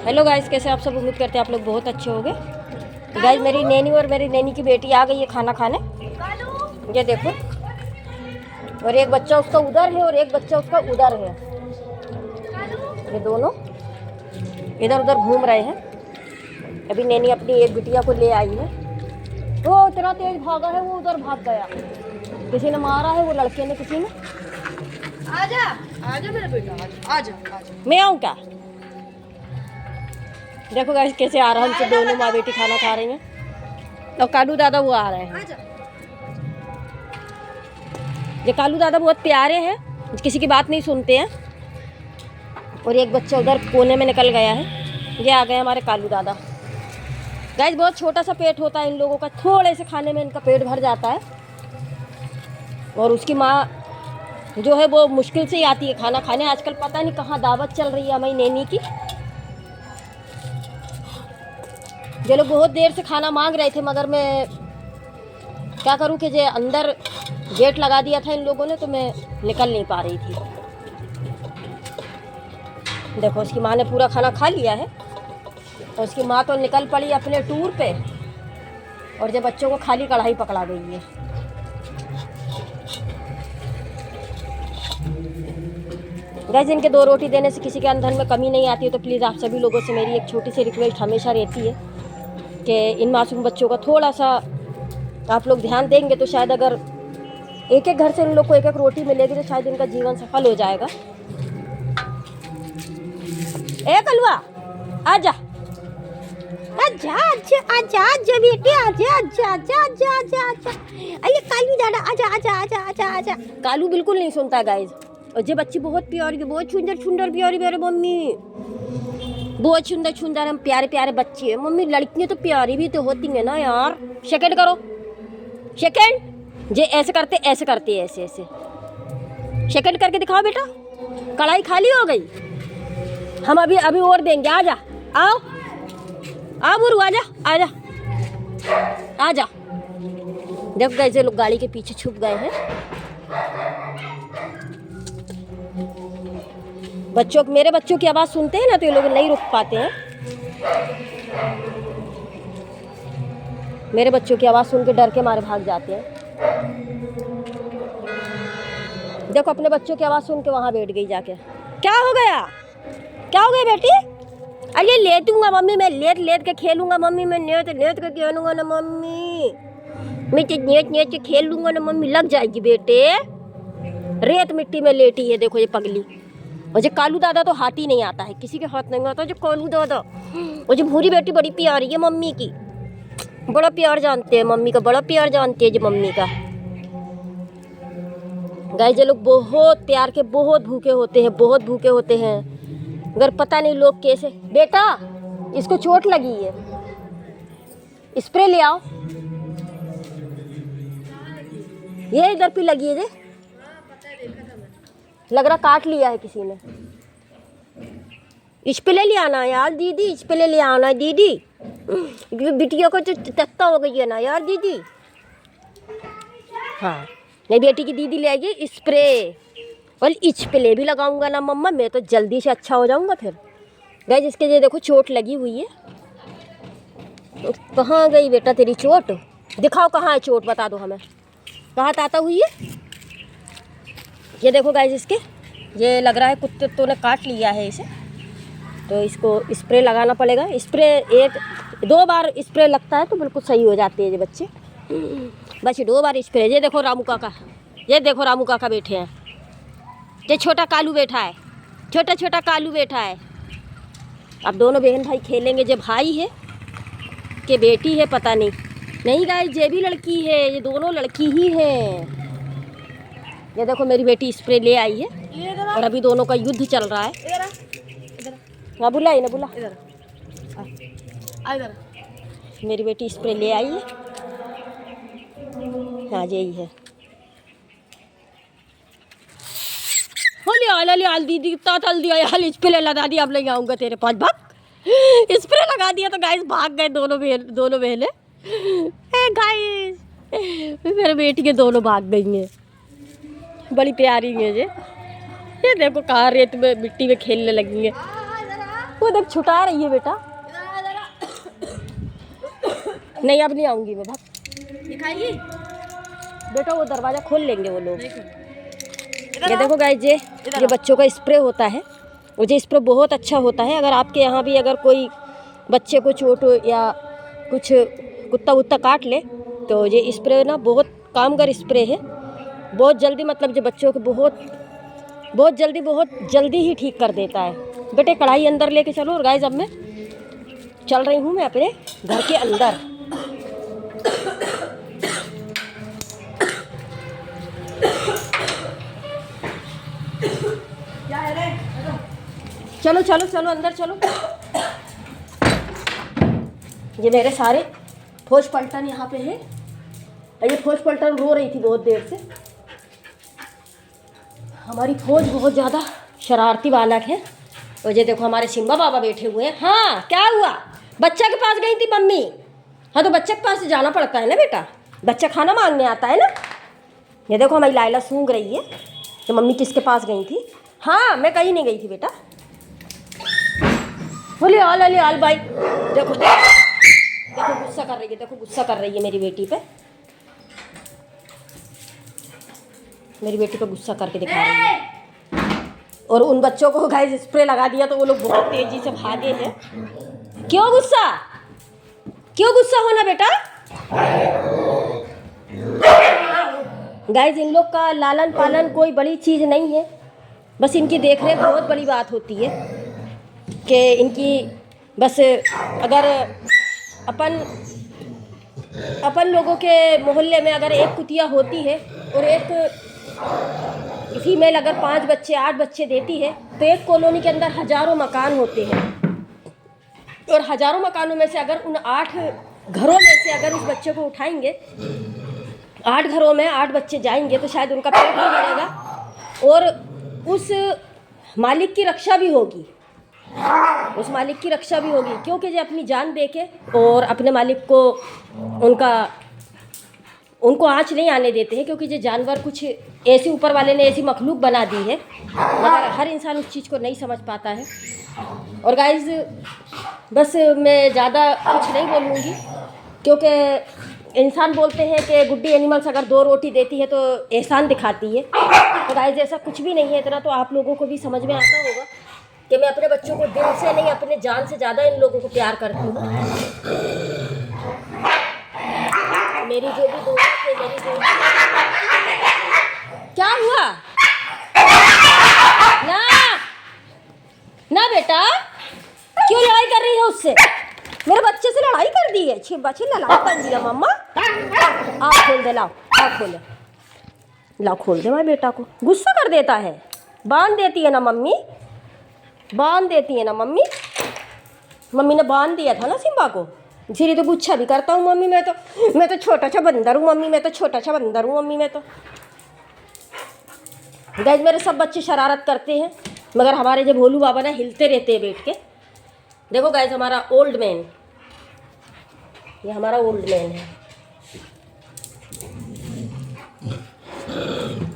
Hello guys, कैसे आप सब? उम्मीद करते हैं आप लोग बहुत अच्छे होंगे। गाइस, मेरी नैनी और मेरी नैनी की बेटी आ गई है खाना खाने। ये देखो, और एक बच्चा उसका उधर है और एक बच्चा उसका उधर है। ये दोनों इधर उधर घूम रहे हैं। अभी नैनी अपनी एक बिटिया को ले आई है। वो इतना तेज भागा है, वो उधर भाग गया। किसी ने मारा है, वो लड़के ने, किसी ने। आजा आजा मेरा बेटा, आजा आजा। मैं आऊँ क्या? देखो गाइस, कैसे आराम से दोनों माँ बेटी खाना खा रही हैं। और कालू दादा वो आ रहे हैं। आजा। ये कालू दादा बहुत प्यारे हैं, किसी की बात नहीं सुनते हैं। और एक बच्चा उधर कोने में निकल गया है। ये आ गए हमारे कालू दादा। गाइस, बहुत छोटा सा पेट होता है इन लोगों का, थोड़े से खाने में इनका पेट भर जाता है। और उसकी माँ जो है वो मुश्किल से ही आती है खाना खाने। आजकल पता नहीं कहाँ दावत चल रही है हमारी नैनी की। ये लोग बहुत देर से खाना मांग रहे थे, मगर मैं क्या करूं कि जे अंदर गेट लगा दिया था इन लोगों ने, तो मैं निकल नहीं पा रही थी। देखो, उसकी माँ ने पूरा खाना खा लिया है और उसकी माँ तो निकल पड़ी अपने टूर पे। और जब बच्चों को खाली कढ़ाई पकड़ा गई है। गाइस, इनके 2 रोटी देने से किसी के अंदर में कमी नहीं आती है। तो प्लीज़ आप सभी लोगों से मेरी एक छोटी सी रिक्वेस्ट हमेशा रहती है कि इन मासूम बच्चों का थोड़ा सा आप लोग ध्यान देंगे तो शायद अगर एक एक घर से इन लोग को एक एक रोटी मिलेगी तो शायद इनका जीवन सफल हो जाएगा। ए कलवा, आजा आजा आजा आजा आजा बेटे, आजा आजा आजा आजा आजा आजा। अरे कालू दादा, आजा आजा आजा आजा आजा। कालू बिल्कुल नहीं सुनता गाइस। और ये बच्ची बहुत प्यारी है, बहुत सुंदर सुंदर प्यारी प्यारी मम्मी, बहुत सुंदर सुंदर हम प्यारे प्यारे बच्चे हैं मम्मी। लड़कियां तो प्यारी भी तो होती हैं ना यार। सेकंड करो, सेकंड। जे ऐसे करते ऐसे करते ऐसे ऐसे सेकंड करके दिखाओ बेटा। कढ़ाई खाली हो गई, हम अभी अभी और देंगे। आजा, आओ आओ बुरू, आजा आजा आजा। देखो कैसे लोग गाड़ी के पीछे छुप गए हैं। मेरे बच्चों की आवाज़ सुनते हैं ना तो ये लोग नहीं रुक पाते हैं। मेरे बच्चों की आवाज़ सुन के डर के मारे भाग जाते हैं। देखो, अपने बच्चों की आवाज़ सुन के वहाँ बैठ गई जाके। क्या हो गया, क्या हो गया बेटी? अरे लेटूंगा मम्मी, मैं लेट लेट के खेलूंगा मम्मी, मैं लेट लेट के खेलूंगा ना मम्मी, मैं तो लेट लेट के खेल लूंगा ना मम्मी। लग जाएगी बेटे, रेत मिट्टी में लेटी है। देखो ये पगली। और जो कालू दादा तो हाथ ही नहीं आता है, किसी के हाथ नहीं आता जो कालू दादा। और जो भूरी बेटी बड़ी प्यारी है मम्मी की, बड़ा प्यार जानते हैं मम्मी का, बड़ा प्यार जानते हैं जो मम्मी का। गाइस, ये लोग बहुत प्यार के बहुत भूखे होते हैं, बहुत भूखे होते हैं। अगर पता नहीं लोग कैसे। बेटा, इसको चोट लगी है, स्प्रे ले आओ। ये इधर पे लगी है, लग रहा काट लिया है किसी ने। इस पे ले आना यार दीदी, इस पे ले आना दीदी। बिटिया को तो तत्ता हो गई है ना यार दीदी। हाँ, मेरी बेटी की दीदी ले आएगी स्प्रे। और इस पे ले भी लगाऊंगा ना मम्मा, मैं तो जल्दी से अच्छा हो जाऊंगा फिर। गाइस, इसके लिए देखो चोट लगी हुई है। कहाँ गई बेटा तेरी चोट? दिखाओ कहाँ है चोट, बता दो हमें, कहाँ ताता हुई है? ये देखो गाइस, इसके ये लग रहा है कुत्ते ने काट लिया है इसे, तो इसको स्प्रे लगाना पड़ेगा। स्प्रे 1-2 बार स्प्रे लगता है तो बिल्कुल सही हो जाते हैं ये बच्चे। बस 2 बार स्प्रे। ये देखो रामू काका, ये देखो रामू काका बैठे हैं। ये छोटा कालू बैठा है, छोटा छोटा कालू बैठा है। अब दोनों बहन भाई खेलेंगे। ये भाई है कि बेटी है पता नहीं। नहीं गाइस, ये भी लड़की है, ये दोनों लड़की ही हैं। ये देखो मेरी बेटी स्प्रे ले आई है और अभी दोनों का युद्ध चल रहा है। हाँ, बुला ना बुला। मेरी बेटी स्प्रे ले आई है। हाँ, यही है। ले आल दीदी, कितना तल दिया यार, स्प्रे लगा दिया। अब ले आऊँगा तेरे पास, भाग। स्प्रे लगा दिया तो गाइस भाग गए दोनों बहनें। गाइस, मेरे बेटी के दोनों भाग गई हैं, बड़ी प्यारी है ये देखो कहाँ रेत में मिट्टी में खेलने लगी है। वो देख छुटा रही है बेटा। नहीं अब नहीं आऊँगी मैं, भाग। दिखाइए बेटा वो दरवाज़ा खोल लेंगे वो लोग। ये देखो गाइस, ये बच्चों का स्प्रे होता है। मुझे स्प्रे बहुत अच्छा होता है। अगर आपके यहाँ भी अगर कोई बच्चे को चोट हो या कुछ कुत्ता वुत्ता काट ले तो ये स्प्रे ना बहुत कामगर स्प्रे है। बहुत जल्दी, मतलब जो बच्चों को बहुत जल्दी ही ठीक कर देता है। बेटे कढ़ाई अंदर लेके चलो। और गाइस अब मैं चल रही हूँ मैं अपने घर के अंदर। क्या है रे? चलो चलो चलो अंदर चलो। ये मेरे सारे फौज पलटन यहाँ पे है। ये फौज पलटन रो रही थी बहुत देर से। हमारी फौज बहुत ज़्यादा शरारती बालक है। और ये देखो हमारे सिम्बा बाबा बैठे हुए हैं। हाँ क्या हुआ? बच्चा के पास गई थी मम्मी। हाँ तो बच्चे के पास जाना पड़ता है ना बेटा, बच्चा खाना मांगने आता है ना। ये देखो हमारी लाइला सूंघ रही है तो मम्मी किसके पास गई थी। हाँ मैं कहीं नहीं गई थी बेटा। बोले आल भाई। देखो देखो गुस्सा कर रही है, देखो गुस्सा कर रही है मेरी बेटी पे। मेरी बेटी पे गुस्सा करके दिखा रही है। और उन बच्चों को गाइस स्प्रे लगा दिया तो वो लोग बहुत तेजी से भागे हैं। क्यों गुस्सा होना बेटा? गाइस इन लोग का लालन पालन कोई बड़ी चीज़ नहीं है, बस इनकी देखरेख बहुत बड़ी बात होती है। कि इनकी बस अगर अपन लोगों के मोहल्ले में अगर एक कुतिया होती है और एक फीमेल अगर 5 बच्चे 8 बच्चे देती है तो एक कॉलोनी के अंदर हज़ारों मकान होते हैं। और हज़ारों मकानों में से अगर उन 8 घरों में से अगर उस बच्चे को उठाएंगे, 8 घरों में 8 बच्चे जाएंगे तो शायद उनका पेट भी भरेगा और उस मालिक की रक्षा भी होगी। क्योंकि जो अपनी जान दे के और अपने मालिक को उनको आँच नहीं आने देते हैं। क्योंकि जो जानवर कुछ ऐसी ऊपर वाले ने ऐसी मखलूक बना दी है, मगर हर इंसान उस चीज़ को नहीं समझ पाता है। और गाइस बस मैं ज़्यादा कुछ नहीं बोलूँगी, क्योंकि इंसान बोलते हैं कि गुड्डी एनिमल्स अगर 2 रोटी देती है तो एहसान दिखाती है। तो गाइस ऐसा कुछ भी नहीं है। इतना तो आप लोगों को भी समझ में आता होगा कि मैं अपने बच्चों को दिल से नहीं, अपने जान से ज़्यादा इन लोगों को प्यार करती हूँ। मेरी जो भी दोस्त है, मेरी जो क्या हुआ ना बेटा, क्यों लड़ाई कर रही है उससे? मेरे बच्चे से लड़ाई कर दी है? बच्चे लड़ाई कर दिया मम्मा। आप खोल दे, लाओ आप खोल दे, लाओ खोल दे। मेरे बेटा को गुस्सा कर देता है, बांध देती है ना मम्मी, मम्मी ने बांध दिया था ना सिम्बा को, इसीलिए तो गुस्सा भी करता हूँ मम्मी। मैं तो छोटा सा बंदर हूँ मम्मी, मैं तो गाइस मेरे सब बच्चे शरारत करते हैं, मगर हमारे जो भोलू बाबा ना हिलते रहते हैं बैठ के। देखो गाइस हमारा ओल्ड मैन, ये हमारा ओल्ड मैन है।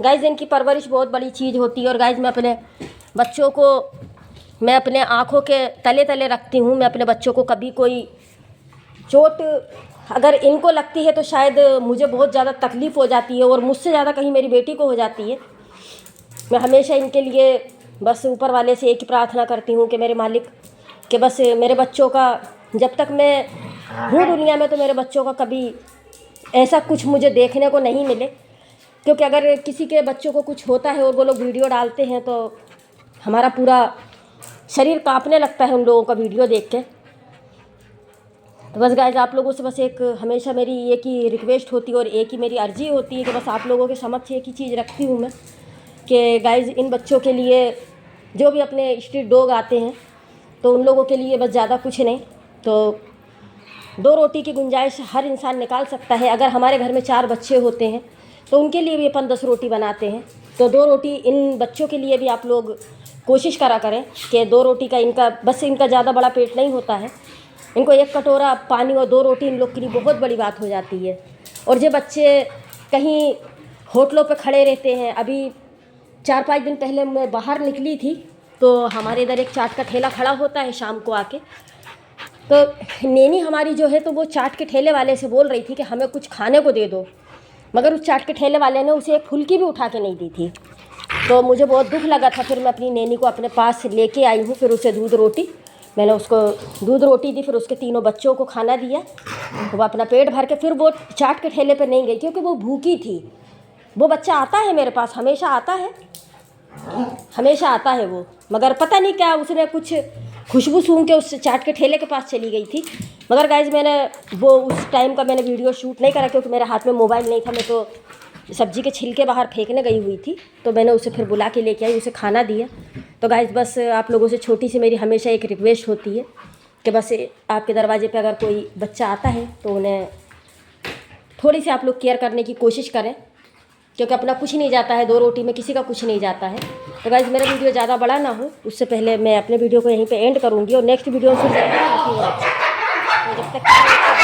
गाइस इनकी परवरिश बहुत बड़ी चीज़ होती है। और गाइस मैं अपने बच्चों को मैं अपने आँखों के तले तले रखती हूँ। मैं अपने बच्चों को कभी कोई चोट अगर इनको लगती है तो शायद मुझे बहुत ज़्यादा तकलीफ़ हो जाती है, और मुझसे ज़्यादा कहीं मेरी बेटी को हो जाती है। मैं हमेशा इनके लिए बस ऊपर वाले से एक ही प्रार्थना करती हूँ कि मेरे मालिक कि बस मेरे बच्चों का, जब तक मैं हूँ दुनिया में तो मेरे बच्चों का कभी ऐसा कुछ मुझे देखने को नहीं मिले। क्योंकि अगर किसी के बच्चों को कुछ होता है और वो लोग वीडियो डालते हैं तो हमारा पूरा शरीर कांपने लगता है उन लोगों का वीडियो देख के। तो बस गाइस आप लोगों से बस एक हमेशा मेरी एक ही रिक्वेस्ट होती है और एक ही मेरी अर्जी होती है कि बस आप लोगों के समक्ष एक ही चीज़ रखती हूँ मैं कि गाइस इन बच्चों के लिए जो भी अपने स्ट्रीट डॉग आते हैं तो उन लोगों के लिए बस ज़्यादा कुछ नहीं तो 2 रोटी की गुंजाइश हर इंसान निकाल सकता है। अगर हमारे घर में 4 बच्चे होते हैं तो उनके लिए भी अपन 10 रोटी बनाते हैं, तो 2 रोटी इन बच्चों के लिए भी आप लोग कोशिश करा करें कि 2 रोटी का इनका ज़्यादा बड़ा पेट नहीं होता है। इनको 1 कटोरा पानी और 2 रोटी इन लोग के लिए बहुत बड़ी बात हो जाती है। और जो बच्चे कहीं होटलों पे खड़े रहते हैं, अभी 4-5 दिन पहले मैं बाहर निकली थी तो हमारे इधर एक चाट का ठेला खड़ा होता है शाम को आके। तो नैनी हमारी जो है तो वो चाट के ठेले वाले से बोल रही थी कि हमें कुछ खाने को दे दो, मगर उस चाट के ठेले वाले ने उसे एक फुल्की भी उठा के नहीं दी थी। तो मुझे बहुत दुख लगा था। फिर मैं अपनी नैनी को अपने पास लेके आई हूँ। फिर उसे दूध रोटी, मैंने उसको दूध रोटी दी, फिर उसके तीनों बच्चों को खाना दिया। तो वो अपना पेट भर के फिर वो चाट के ठेले पर नहीं गई क्योंकि वो भूखी थी। वो बच्चा आता है मेरे पास, हमेशा आता है, हमेशा आता है वो, मगर पता नहीं क्या उसने कुछ खुशबू सूंघ के उस चाट के ठेले के पास चली गई थी। मगर गाइज मैंने वो उस टाइम का मैंने वीडियो शूट नहीं करा क्योंकि मेरे हाथ में मोबाइल नहीं था। मैं तो सब्जी के छिलके बाहर फेंकने गई हुई थी। तो मैंने उसे फिर बुला के लेके आई, उसे खाना दिया। तो गाइज बस आप लोगों से छोटी सी मेरी हमेशा एक रिक्वेस्ट होती है कि बस आपके दरवाजे पे अगर कोई बच्चा आता है तो उन्हें थोड़ी सी आप लोग केयर करने की कोशिश करें, क्योंकि अपना कुछ नहीं जाता है, 2 रोटी में किसी का कुछ नहीं जाता है। तो गाइज मेरा वीडियो ज़्यादा बड़ा ना हो उससे पहले मैं अपने वीडियो को यहीं पे एंड करूँगी और नेक्स्ट वीडियो में फिर जब तक